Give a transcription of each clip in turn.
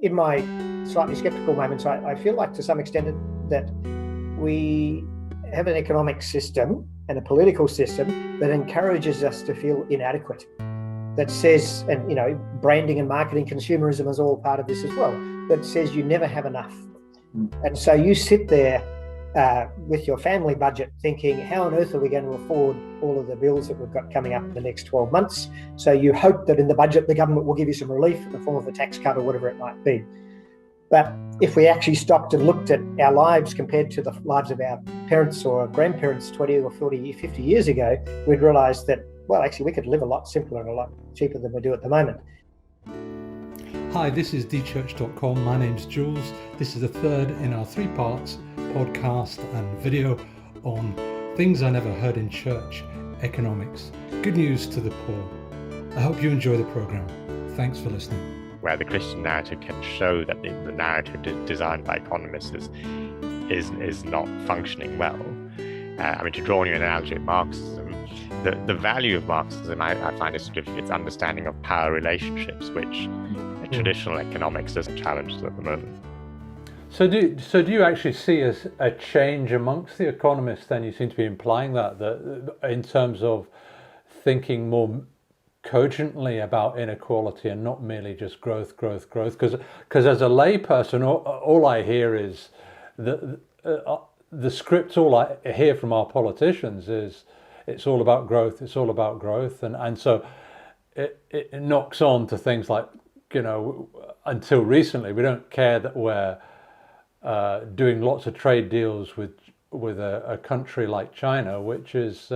In my slightly skeptical moments, I feel like to some extent that we have an economic system and a political system that encourages us to feel inadequate. That says, and branding and marketing, consumerism is all part of this as well, that says you never have enough. And so you sit there with your family budget thinking, how on earth are we going to afford all of the bills that we've got coming up in the next 12 months? So you hope that in the budget, the government will give you some relief in the form of a tax cut or whatever it might be. But if we actually stopped and looked at our lives compared to the lives of our parents or grandparents 20 or 40, 50 years ago, we'd realise that, well, actually, we could live a lot simpler and a lot cheaper than we do at the moment. Hi, this is dchurch.com. My name's Jools. This is the third in our 3 parts podcast and video on things I never heard in church, economics. Good news to the poor. I hope you enjoy the programme. Thanks for listening. Where the Christian narrative can show that the narrative designed by economists is not functioning well. To draw on your analogy of Marxism, the value of Marxism, I find, is sort of its understanding of power relationships, which traditional economics doesn't challenge at the moment. So do you actually see a change amongst the economists then? You seem to be implying that in terms of thinking more cogently about inequality and not merely just growth, because as a layperson, all I hear is the script. All I hear from our politicians is it's all about growth, and so it knocks on to things like, until recently we don't care that we're doing lots of trade deals with a country like China, which is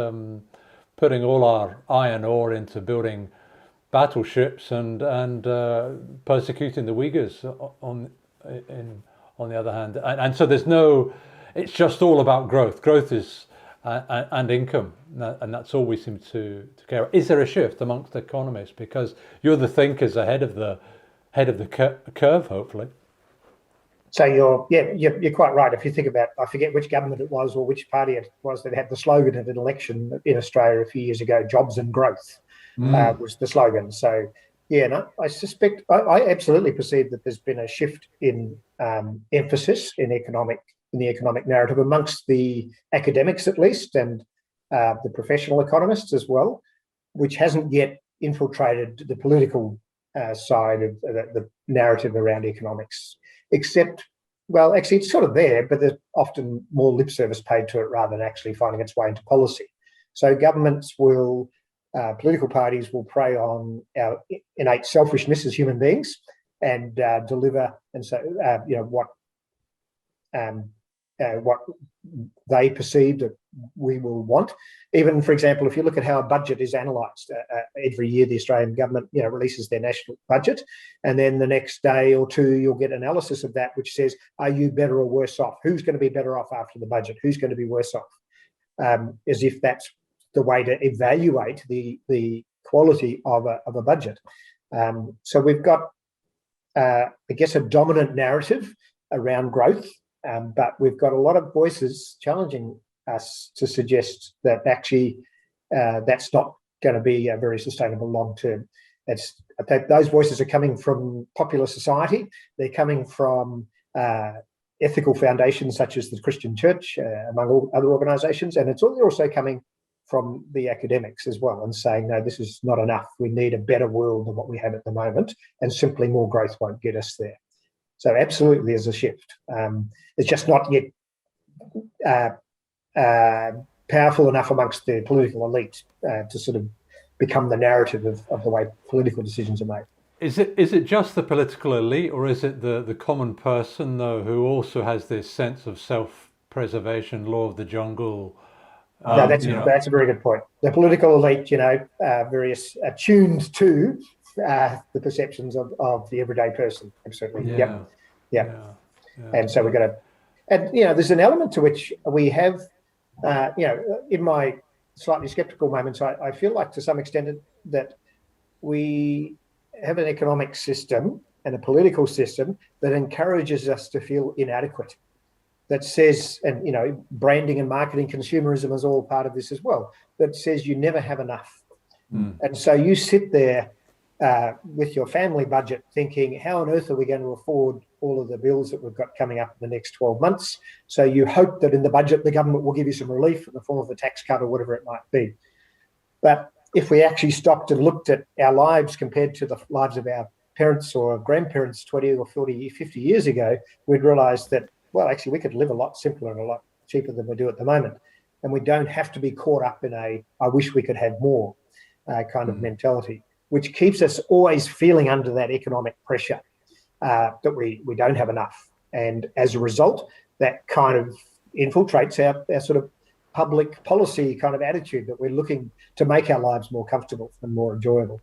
putting all our iron ore into building battleships and persecuting the Uyghurs on the other hand. And so it's just all about growth. Growth is and income, and that's all we seem to care about. Is there a shift amongst economists? Because you're the thinkers ahead of the curve, hopefully. So you're quite right. If you think about, I forget which government it was or which party it was that had the slogan at an election in Australia a few years ago, "Jobs and growth," was the slogan. So I suspect, I absolutely perceive that there's been a shift in emphasis in the economic narrative amongst the academics at least, and the professional economists as well, which hasn't yet infiltrated the political side of the narrative around economics. Except, well, actually it's sort of there, but there's often more lip service paid to it rather than actually finding its way into policy. So governments political parties will prey on our innate selfishness as human beings and deliver, and so what they perceive that we will want. Even, for example, if you look at how a budget is analysed, every year the Australian government releases their national budget, and then the next day or two you'll get analysis of that which says, are you better or worse off? Who's going to be better off after the budget? Who's going to be worse off? As if that's the way to evaluate the quality of a budget. So we've got, I guess, a dominant narrative around growth, but we've got a lot of voices challenging us to suggest that actually that's not going to be a very sustainable long term. Those voices are coming from popular society. They're coming from ethical foundations such as the Christian Church, among all other organisations, and they're also coming from the academics as well, and saying, no, this is not enough. We need a better world than what we have at the moment, and simply more growth won't get us there. So absolutely there's a shift. It's just not yet powerful enough amongst the political elite to sort of become the narrative of the way political decisions are made. Is it just the political elite, or is it the common person, though, who also has this sense of self-preservation, law of the jungle? No, that's a very good point. The political elite, very attuned to the perceptions of the everyday person. Absolutely. Yeah. And so we've got to, and there's an element to which we have, in my slightly skeptical moments, I feel like to some extent that we have an economic system and a political system that encourages us to feel inadequate. That says, and branding and marketing, consumerism is all part of this as well, that says you never have enough. And so you sit there with your family budget thinking, how on earth are we going to afford all of the bills that we've got coming up in the next 12 months? So you hope that in the budget, the government will give you some relief in the form of a tax cut or whatever it might be. But if we actually stopped and looked at our lives compared to the lives of our parents or grandparents 20 or 40, 50 years ago, we'd realise that, well, actually, we could live a lot simpler and a lot cheaper than we do at the moment. And we don't have to be caught up in a, I wish we could have more kind of mentality, which keeps us always feeling under that economic pressure that we don't have enough. And as a result, that kind of infiltrates our sort of public policy kind of attitude that we're looking to make our lives more comfortable and more enjoyable.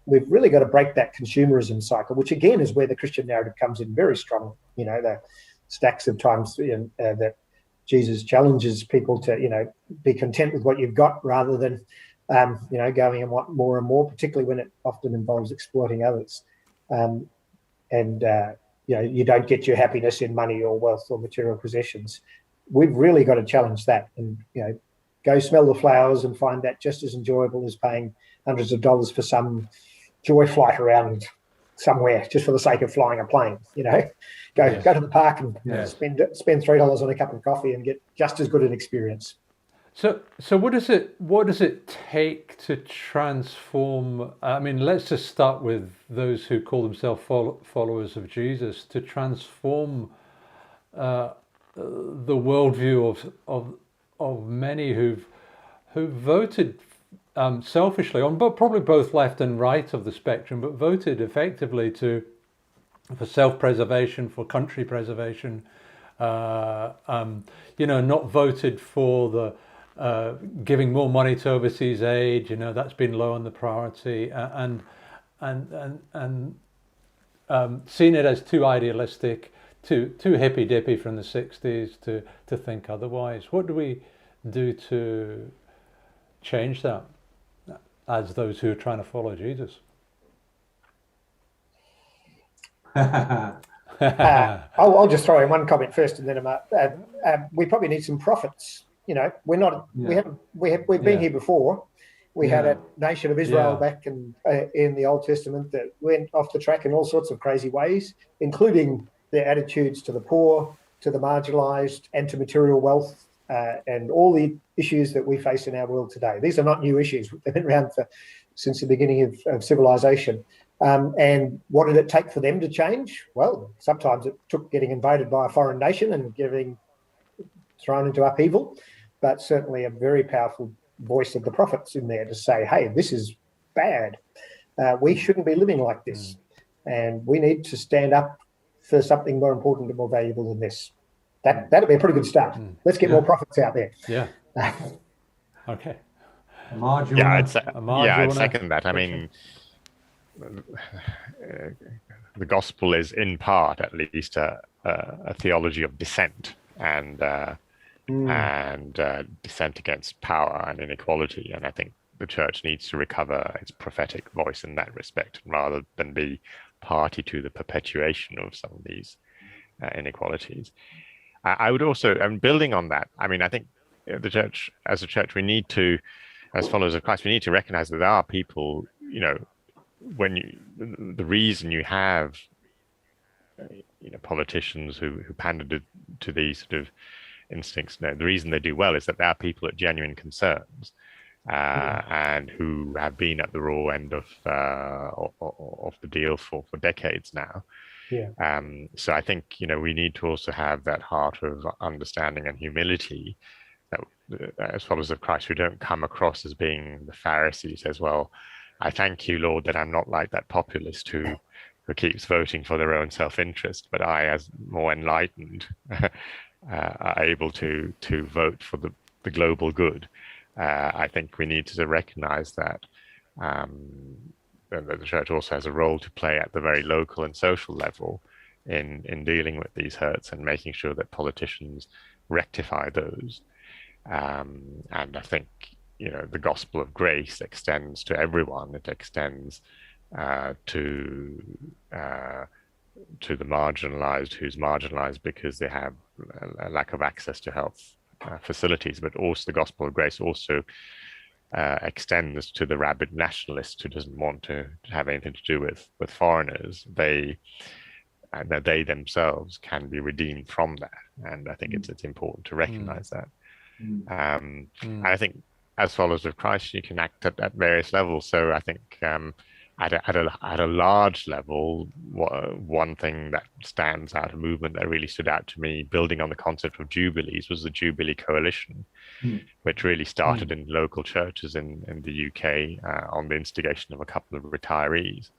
We've really got to break that consumerism cycle, which again is where the Christian narrative comes in very strong. You know, the stacks of times that Jesus challenges people to, be content with what you've got rather than, going and want more and more, particularly when it often involves exploiting others. You don't get your happiness in money or wealth or material possessions. We've really got to challenge that and, go smell the flowers and find that just as enjoyable as paying hundreds of dollars for some joy flight around somewhere just for the sake of flying a plane. Go to the park and spend $3 on a cup of coffee and get just as good an experience. So what does it take to transform? I mean, let's just start with those who call themselves followers of Jesus, to transform the worldview of many who voted selfishly on, but probably both left and right of the spectrum, but voted effectively for self-preservation, for country preservation. Not voted for the giving more money to overseas aid. That's been low on the priority, and seen it as too idealistic, too hippy-dippy from the 60s to think otherwise. What do we do to change that as those who are trying to follow Jesus? I'll just throw in one comment first, and then we probably need some prophets. We're not. Yeah. We've been here before. We had a nation of Israel back in the Old Testament that went off the track in all sorts of crazy ways, including their attitudes to the poor, to the marginalised, and to material wealth, and all the issues that we face in our world today. These are not new issues. They've been around since the beginning of civilization. And what did it take for them to change? Well, sometimes it took getting invaded by a foreign nation and getting thrown into upheaval, but certainly a very powerful voice of the prophets in there to say, hey, this is bad. We shouldn't be living like this. And we need to stand up for something more important and more valuable than this. That'd be a pretty good start. Let's get more prophets out there. Yeah. Okay. Amar, I'd second that. I mean, the gospel is in part, at least, a theology of dissent and dissent against power and inequality. And I think the church needs to recover its prophetic voice in that respect, rather than be party to the perpetuation of some of these inequalities. I would also, and building on that, I mean, I think the church, as a church, we need to, as followers of Christ, we need to recognize that there are people, the reason you have, politicians who pander to these sort of instincts, the reason they do well is that there are people at genuine concerns and who have been at the raw end of the deal for decades now. Yeah. So I think, we need to also have that heart of understanding and humility, that as followers of Christ, we don't come across as being the Pharisee who says, well, I thank you, Lord, that I'm not like that populist who keeps voting for their own self-interest, but I, as more enlightened, are able to vote for the global good. I think we need to recognize that the church also has a role to play at the very local and social level in dealing with these hurts and making sure that politicians rectify those. And I think, the gospel of grace extends to everyone. It extends to the marginalized, who's marginalized because they have a lack of access to health facilities, but also the gospel of grace also extends to the rabid nationalist who doesn't want to have anything to do with foreigners, they themselves can be redeemed from that. And I think it's important to recognize that. And I think as followers of Christ, you can act at various levels. So I think at a large level, one thing that stands out, a movement that really stood out to me, building on the concept of jubilees, was the Jubilee Coalition, which really started in local churches in the UK on the instigation of a couple of retirees,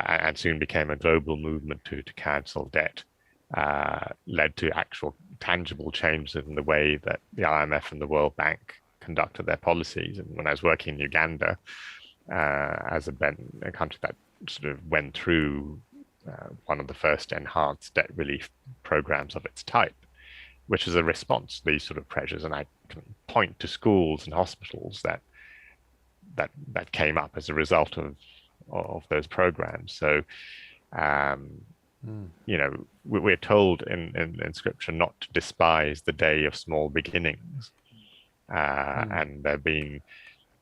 and soon became a global movement to cancel debt. Led to actual tangible changes in the way that the IMF and the World Bank conducted their policies. And when I was working in Uganda, as a country that sort of went through one of the first enhanced debt relief programs of its type, which is a response to these sort of pressures. And I can point to schools and hospitals that came up as a result of those programs. So, you know, we're told in Scripture not to despise the day of small beginnings. And there have been,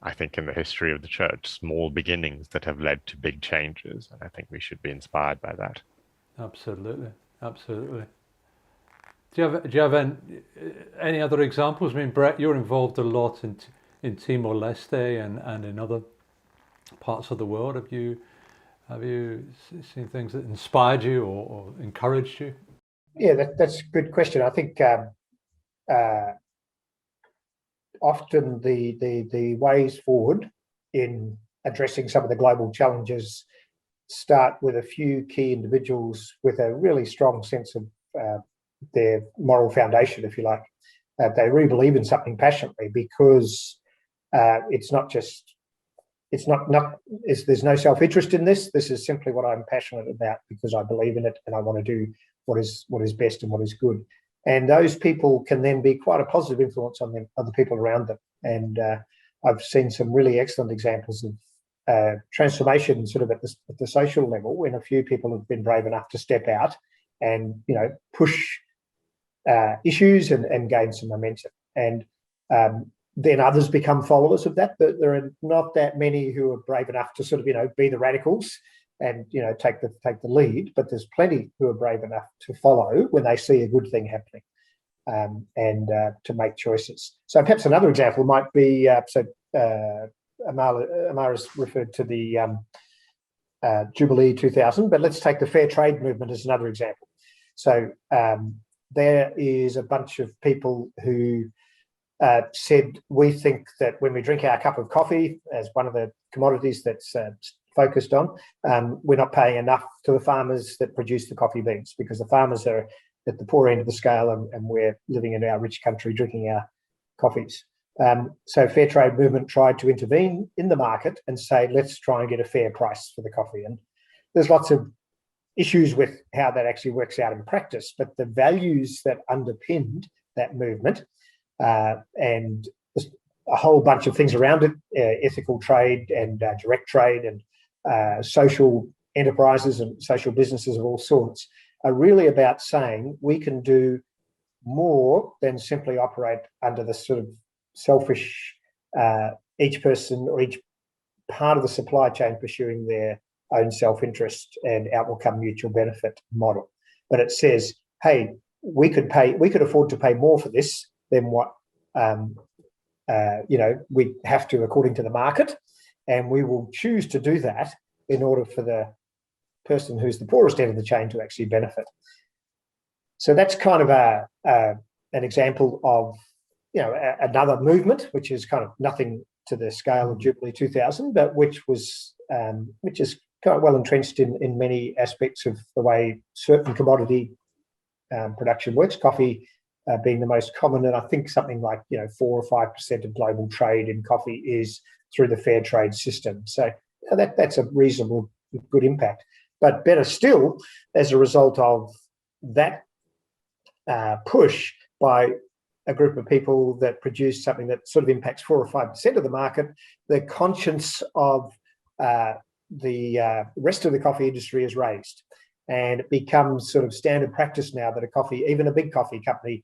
I think, in the history of the church, small beginnings that have led to big changes. And I think we should be inspired by that. Absolutely. Do you have any other examples? I mean, Brett, you're involved a lot in Timor-Leste and in other parts of the world. Have you seen things that inspired you or encouraged you? Yeah, that's a good question. I think often the ways forward in addressing some of the global challenges start with a few key individuals with a really strong sense of their moral foundation, if you like. They really believe in something passionately, because there's no self-interest in this. This is simply what I'm passionate about because I believe in it and I want to do what is best and what is good. And those people can then be quite a positive influence on other people around them. And I've seen some really excellent examples of transformation sort of at the social level, when a few people have been brave enough to step out and, you know, push issues and gain some momentum. And then others become followers of that. But there are not that many who are brave enough to sort of, you know, be the radicals and, you know, take the lead. But there's plenty who are brave enough to follow when they see a good thing happening, and to make choices. So perhaps another example might be Amar has referred to the Jubilee 2000, but let's take the fair trade movement as another example. So there is a bunch of people who said, we think that when we drink our cup of coffee as one of the commodities that's focused on, we're not paying enough to the farmers that produce the coffee beans, because the farmers are at the poor end of the scale and we're living in our rich country drinking our coffees. So fair trade movement tried to intervene in the market and say, let's try and get a fair price for the coffee. And there's lots of issues with how that actually works out in practice, but the values that underpinned that movement, and a whole bunch of things around it, ethical trade and direct trade and social enterprises and social businesses of all sorts, are really about saying we can do more than simply operate under the sort of selfish, each person or each part of the supply chain pursuing their own self-interest and out will come mutual benefit model. But it says, hey, we could afford to pay more for this than what we have to according to the market, and we will choose to do that in order for the person who's the poorest end of the chain to actually benefit. So that's kind of an example of, you know, another movement which is kind of nothing to the scale of Jubilee 2000, but which is kind of well entrenched in many aspects of the way certain commodity production works. Coffee being the most common, and I think something like 4 or 5% of global trade in coffee is through the fair trade system. So that's a reasonable good impact. But better still, as a result of that push by a group of people that produce something that sort of impacts 4 or 5% of the market, the conscience of the rest of the coffee industry is raised, and it becomes sort of standard practice now that even a big coffee company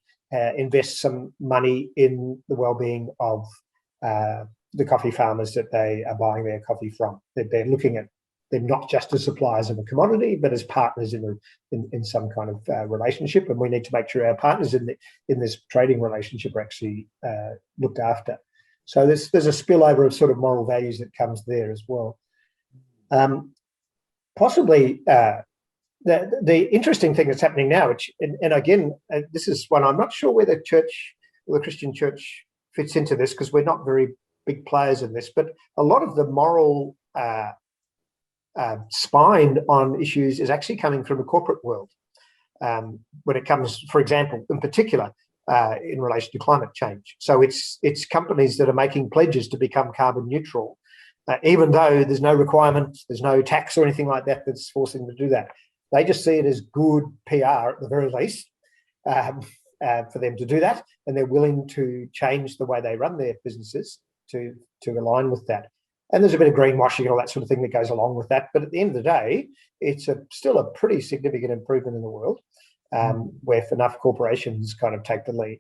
invests some money in the well-being of the coffee farmers that they are buying their coffee from. They're looking at them not just as suppliers of a commodity, but as partners in some kind of relationship. And we need to make sure our partners in this trading relationship are actually looked after. So there's a spillover of sort of moral values that comes there as well. Possibly the interesting thing that's happening now, which and again, this is one I'm not sure where the Christian church fits into this, because we're not very big players in this, but a lot of the moral spine on issues is actually coming from the corporate world. When it comes, for example, in particular, in relation to climate change. So it's companies that are making pledges to become carbon neutral, even though there's no requirement, there's no tax or anything like that that's forcing them to do that. They just see it as good PR at the very least for them to do that, and they're willing to change the way they run their businesses to align with that. And there's a bit of greenwashing and all that sort of thing that goes along with that. But at the end of the day, it's still a pretty significant improvement in the world, where enough corporations kind of take the lead.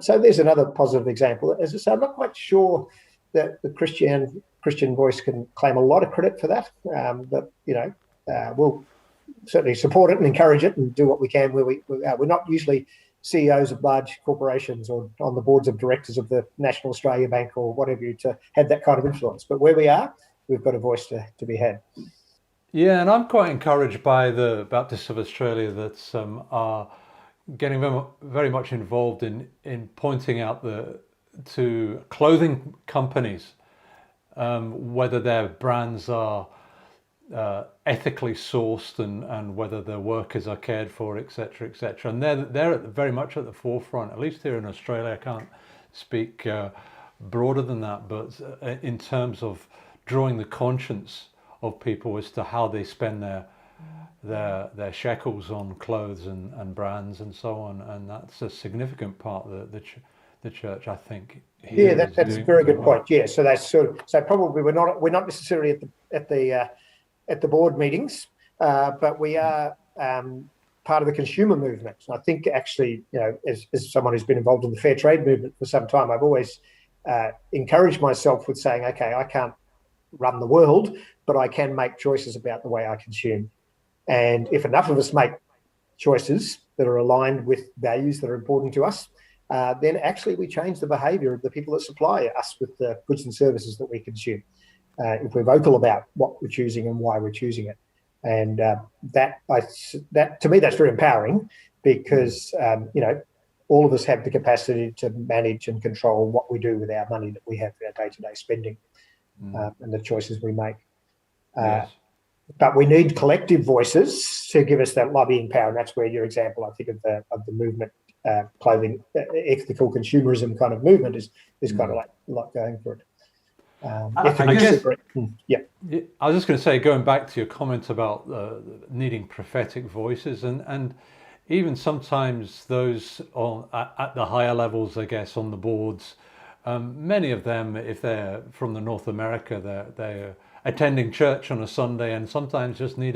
So there's another positive example. As I say, I'm not quite sure that the Christian voice can claim a lot of credit for that, but we'll certainly support it and encourage it and do what we can. We're not usually CEOs of large corporations or on the boards of directors of the National Australia Bank or whatever to have that kind of influence. But where we are, we've got a voice to be had. Yeah, and I'm quite encouraged by the Baptists of Australia that are getting very much involved in pointing out to clothing companies, whether their brands are ethically sourced and whether their workers are cared for, etc., etc. And they're very much at the forefront, at least here in Australia. I can't speak broader than that, but in terms of drawing the conscience of people as to how they spend their shekels on clothes and brands and so on, and that's a significant part of the church, I think. Yeah, that's a very good point. Yeah, so that's so probably we're not necessarily at the board meetings, but we are part of the consumer movement. And I think actually, as someone who's been involved in the fair trade movement for some time, I've always encouraged myself with saying, okay, I can't run the world, but I can make choices about the way I consume. And if enough of us make choices that are aligned with values that are important to us, then actually we change the behaviour of the people that supply us with the goods and services that we consume. If we're vocal about what we're choosing and why we're choosing it. And that to me, that's very empowering, because, all of us have the capacity to manage and control what we do with our money that we have for our day-to-day spending and the choices we make. Yes. But we need collective voices to give us that lobbying power. And that's where your example, I think, of the movement, clothing, ethical consumerism kind of movement is kind of like a lot going for it. I was just going to say, going back to your comment about needing prophetic voices, and even sometimes those at the higher levels, I guess, on the boards, many of them, if they're from the North America, they're attending church on a Sunday and sometimes just need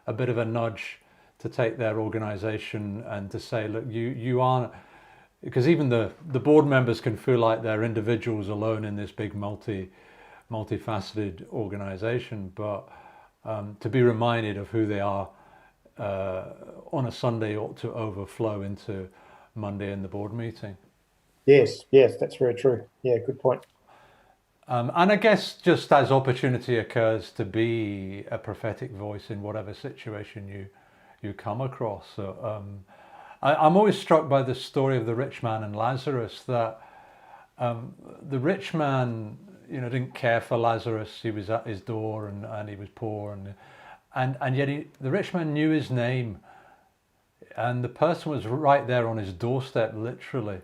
a bit of a nudge to take their organisation and to say, look, you aren't, because even the board members can feel like they're individuals alone in this big multifaceted organisation, but to be reminded of who they are on a Sunday ought to overflow into Monday in the board meeting. Yes, that's very true. Yeah, good point. And I guess just as opportunity occurs to be a prophetic voice in whatever situation you come across. So, I'm always struck by the story of the rich man and Lazarus, that the rich man, didn't care for Lazarus. He was at his door and he was poor, and yet the rich man knew his name, and the person was right there on his doorstep, literally,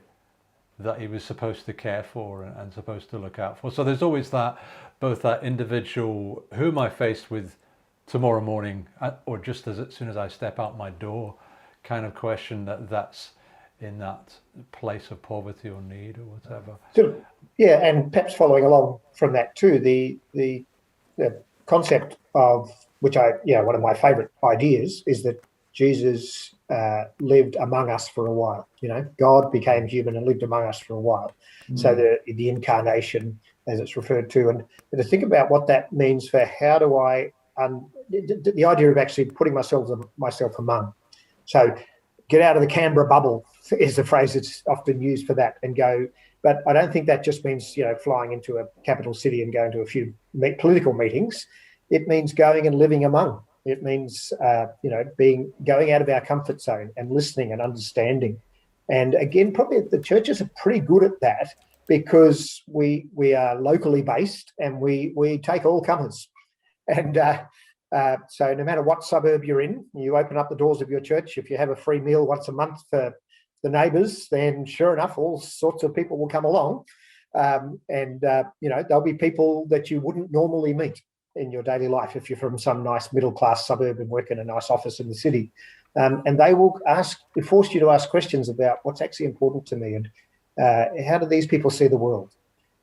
that he was supposed to care for and supposed to look out for. So there's always both that individual, who am I faced with tomorrow morning, or just as soon as I step out my door, kind of question that's in that place of poverty or need or whatever. So, yeah, and perhaps following along from that too, the concept of which one of my favourite ideas is that Jesus lived among us for a while. God became human and lived among us for a while. So the incarnation, as it's referred to, and to think about what that means for how do I, the idea of actually putting myself among. So get out of the Canberra bubble is the phrase that's often used for that, and go. But I don't think that just means flying into a capital city and going to a few political meetings. It means going and living among. It means going out of our comfort zone and listening and understanding. And again, probably the churches are pretty good at that because we are locally based and we take all comers. And so no matter what suburb you're in, you open up the doors of your church. If you have a free meal once a month for the neighbours, then sure enough, all sorts of people will come along. There'll be people that you wouldn't normally meet in your daily life if you're from some nice middle-class suburb and work in a nice office in the city. And they will force you to ask questions about what's actually important to me and how do these people see the world?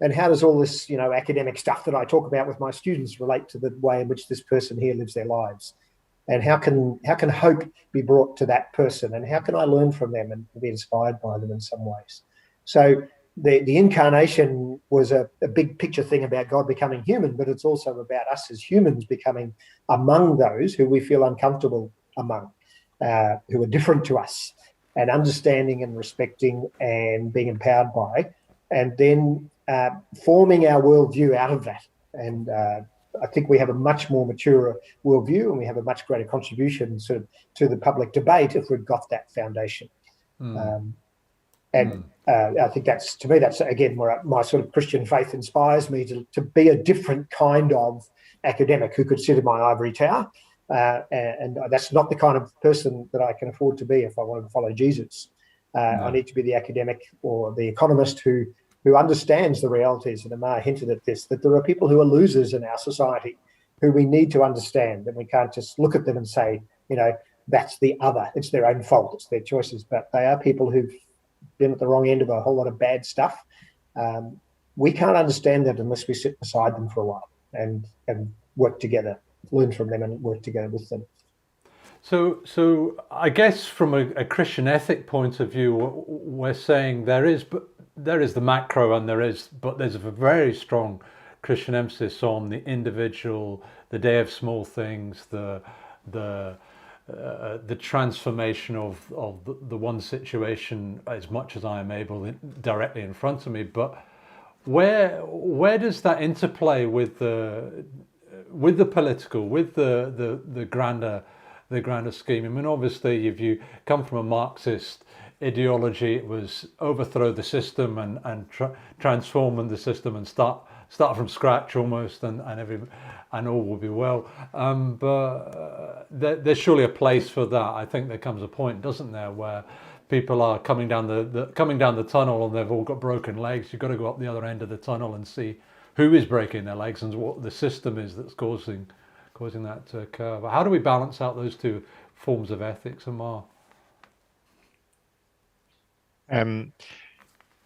And how does all this, academic stuff that I talk about with my students relate to the way in which this person here lives their lives? And how can hope be brought to that person? And how can I learn from them and be inspired by them in some ways? So the incarnation was a big picture thing about God becoming human, but it's also about us as humans becoming among those who we feel uncomfortable among, who are different to us, and understanding and respecting and being empowered by, and then forming our worldview out of that. And I think we have a much more mature worldview, and we have a much greater contribution to the public debate if we've got that foundation. I think that's again where my sort of Christian faith inspires me to be a different kind of academic who could sit in my ivory tower. And that's not the kind of person that I can afford to be if I want to follow Jesus. I need to be the academic or the economist who understands the realities. And Amar hinted at this, that there are people who are losers in our society who we need to understand, and we can't just look at them and say, that's the other. It's their own fault. It's their choices. But they are people who've been at the wrong end of a whole lot of bad stuff. We can't understand that unless we sit beside them for a while and work together, learn from them and work together with them. So I guess from a Christian ethic point of view, we're saying there is the macro and there's a very strong Christian emphasis on the individual, the day of small things, the transformation of the one situation as much as I am able directly in front of me. But where does that interplay with the political, with the grander scheme? I mean, obviously, if you come from a Marxist ideology, it was overthrow the system and transform the system and start from scratch almost, and all will be well. But there's surely a place for that. I think there comes a point, doesn't there, where people are coming down the tunnel and they've all got broken legs. You've got to go up the other end of the tunnel and see who is breaking their legs and what the system is that's causing that to occur. But how do we balance out those two forms of ethics, Amar?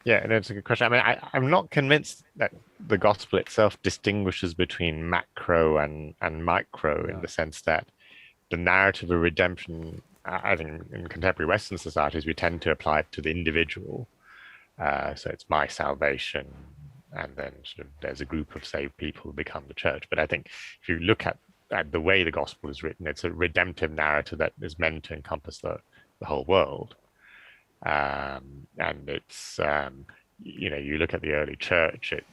Yeah, that's a good question. I mean, I'm not convinced that the gospel itself distinguishes between macro and micro in the sense that the narrative of redemption, I think in contemporary Western societies, we tend to apply it to the individual. So it's my salvation, and then sort of there's a group of saved people who become the church. But I think if you look at the way the gospel is written, it's a redemptive narrative that is meant to encompass the whole world. And it's, you look at the early church, it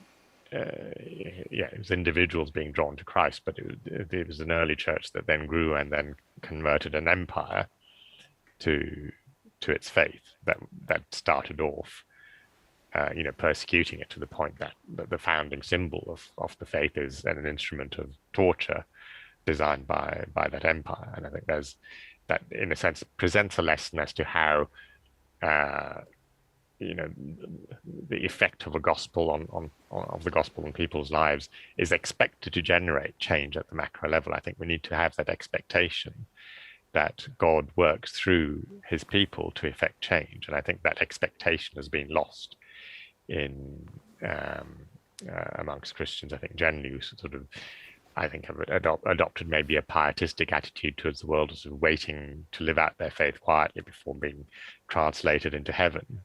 was individuals being drawn to Christ, but it was an early church that then grew and then converted an empire to its faith that started off, persecuting it to the point that the founding symbol of the faith is an instrument of torture designed by that empire. And I think there's that, in a sense, presents a lesson as to how the effect of a gospel of the gospel on people's lives is expected to generate change at the macro level. I think we need to have that expectation that God works through his people to effect change, and I think that expectation has been lost in amongst Christians. I think generally sort of I think, have adopted maybe a pietistic attitude towards the world, sort of waiting to live out their faith quietly before being translated into heaven.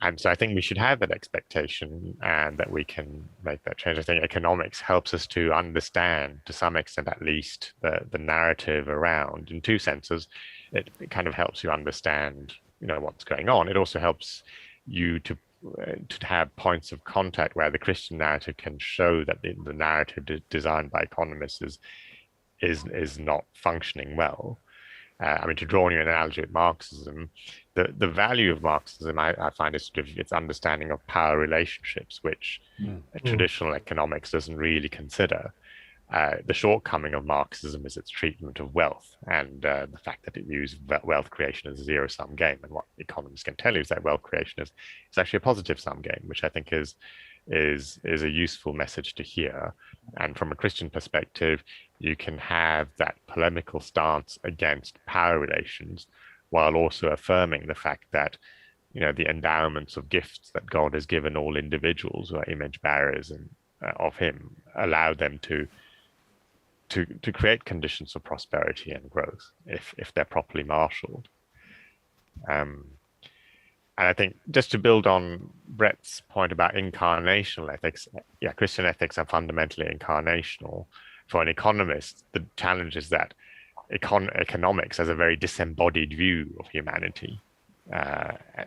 And so I think we should have that expectation and that we can make that change. I think economics helps us to understand, to some extent at least, the narrative around, in two senses. It kind of helps you understand, what's going on. It also helps you to have points of contact where the Christian narrative can show that the narrative designed by economists is not functioning well. To draw on your analogy with Marxism, the value of Marxism, I find, is sort of its understanding of power relationships, which traditional economics doesn't really consider. The shortcoming of Marxism is its treatment of wealth and the fact that it views wealth creation as a zero-sum game. And what economists can tell you is that wealth creation is actually a positive-sum game, which I think is a useful message to hear. And from a Christian perspective, you can have that polemical stance against power relations while also affirming the fact that, the endowments of gifts that God has given all individuals who are image bearers of him allow them to create conditions for prosperity and growth if they're properly marshaled. And I think, just to build on Brett's point about incarnational ethics, Christian ethics are fundamentally incarnational. For an economist, the challenge is that economics has a very disembodied view of humanity,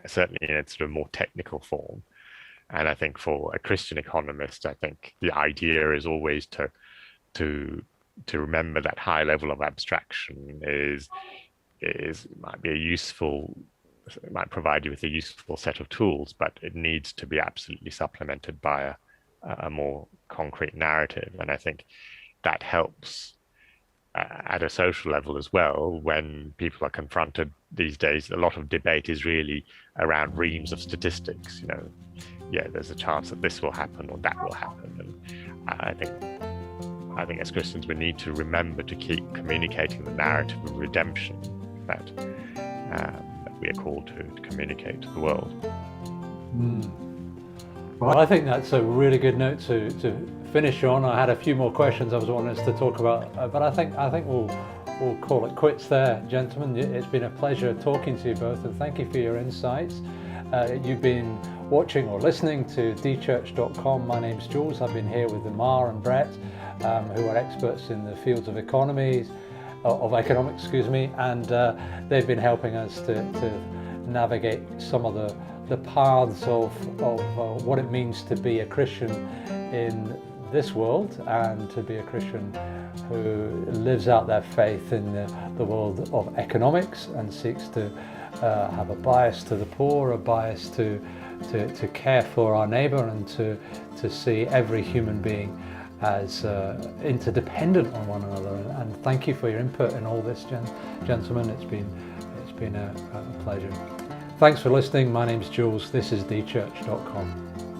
certainly in its sort of more technical form. And I think for a Christian economist, I think the idea is always to remember that high level of abstraction might provide you with a useful set of tools, but it needs to be absolutely supplemented by a more concrete narrative. And I think that helps at a social level as well. When people are confronted these days, a lot of debate is really around reams of statistics. There's a chance that this will happen or that will happen. And I think as Christians, we need to remember to keep communicating the narrative of redemption that we are called to communicate to the world. Well, I think that's a really good note to finish on. I had a few more questions I was wanting us to talk about, but I think we'll call it quits there, gentlemen. It's been a pleasure talking to you both, and thank you for your insights. You've been watching or listening to dchurch.com. My name's Jools. I've been here with Amar and Brett, who are experts in the fields of economics, and they've been helping us to navigate some of the paths of what it means to be a Christian in this world, and to be a Christian who lives out their faith in the world of economics and seeks to have a bias to the poor, a bias to care for our neighbour, and to see every human being as interdependent on one another. And thank you for your input in all this, gentlemen. It's been a pleasure. Thanks for listening. My name's Jools. This is dchurch.com.